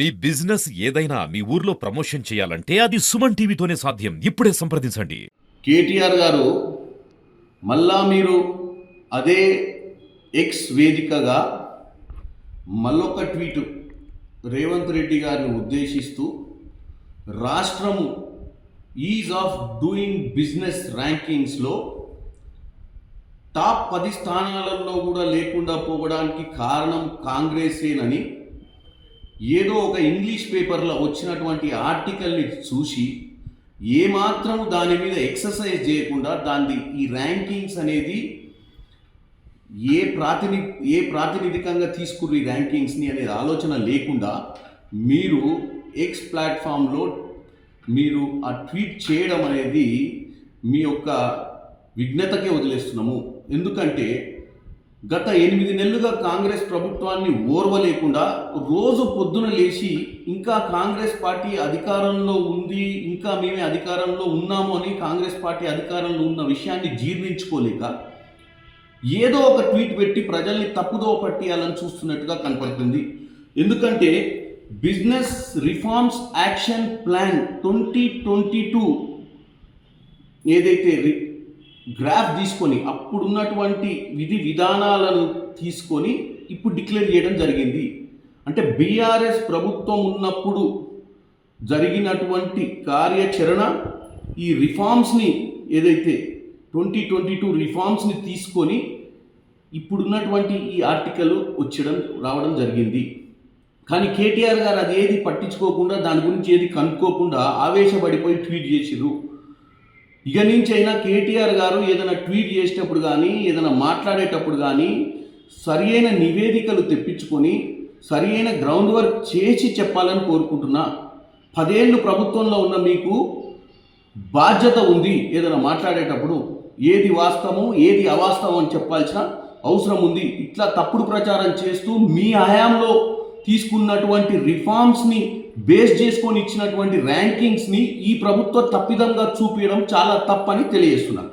మీ business ఏదైనా మీ ఊర్లో promotion చేయాలంటే అది సుమన్ టీవీతోనే సాధ్యం. ఇప్పుడే సంప్రదించండి. కేటీఆర్ గారు మళ్ళా మీరు అదే ఎక్స్ వేదికగా మళ్ళొక ట్వీట్ రేవంత్ రెడ్డి గారిని ఉద్దేశిస్తూ రాష్ట్రము ఈజ్ ఆఫ్ డూయింగ్ బిజినెస్ ర్యాంకింగ్స్లో టాప్ 10 స్థానాలలో కూడా లేకుండా పోవడానికి కారణం కాంగ్రెసేనని ఏదో ఒక ఇంగ్లీష్ పేపర్లో వచ్చినటువంటి ఆర్టికల్ని చూసి ఏమాత్రం దాని మీద ఎక్సర్సైజ్ చేయకుండా దాన్ని ఈ ర్యాంకింగ్స్ అనేది ఏ ప్రాతినిధికంగా తీసుకుర్రు ఈ ర్యాంకింగ్స్ని అనేది ఆలోచన లేకుండా మీరు ఎక్స్ ప్లాట్ఫామ్లో మీరు ఆ ట్వీట్ చేయడం అనేది మీ యొక్క విఘ్నతకే వదిలేస్తున్నాము. ఎందుకంటే గత 8 నెలలుగా కాంగ్రెస్ ప్రభుత్వాన్ని ఓర్వలేకుండా రోజు పొద్దున లేచి ఇంకా కాంగ్రెస్ పార్టీ అధికారంలో ఉంది, ఇంకా మేమే అధికారంలో ఉన్నాము అని కాంగ్రెస్ పార్టీ అధికారంలో ఉన్న విషయాన్ని జీర్ణించుకోలేక ఏదో ఒక ట్వీట్ పెట్టి ప్రజల్ని తప్పుదో పట్టియాలని చూస్తున్నట్టుగా కనపడుతుంది. ఎందుకంటే బిజినెస్ రిఫార్మ్స్ యాక్షన్ ప్లాన్ 2022 ఏదైతే గ్రాఫ్ తీసుకొని అప్పుడున్నటువంటి విధి విధానాలను తీసుకొని ఇప్పుడు డిక్లేర్ చేయడం జరిగింది. అంటే బీఆర్ఎస్ ప్రభుత్వం ఉన్నప్పుడు జరిగినటువంటి కార్యాచరణ ఈ రిఫార్మ్స్ని ఏదైతే 2022 రిఫార్మ్స్ని తీసుకొని ఇప్పుడున్నటువంటి ఈ ఆర్టికల్ రావడం జరిగింది. కానీ కేటీఆర్ గారు అది ఏది పట్టించుకోకుండా దాని గురించి ఏది కనుక్కోకుండా ఆవేశపడిపోయి ట్వీట్ చేసిర్రు. ఇక నుంచి అయినా కేటీఆర్ గారు ఏదైనా ట్వీట్ చేసేటప్పుడు కానీ ఏదైనా మాట్లాడేటప్పుడు కానీ సరియైన నివేదికలు తెప్పించుకొని సరియైన గ్రౌండ్ వర్క్ చేసి చెప్పాలని కోరుకుంటున్నా. 10 ఏళ్ళు ప్రభుత్వంలో ఉన్న మీకు బాధ్యత ఉంది. ఏదైనా మాట్లాడేటప్పుడు ఏది వాస్తవం ఏది అవాస్తవం అని చెప్పాల్సిన అవసరం ఉంది. ఇట్లా తప్పుడు ప్రచారం చేస్తూ మీ హయాంలో తీసుకున్నటువంటి రిఫార్మ్స్ని బేస్ చేసుకొని ఇచ్చినటువంటి ర్యాంకింగ్స్ని ఈ ప్రభుత్వ తప్పిదంగా చూపించడం చాలా తప్పని తెలియజేస్తున్నాను.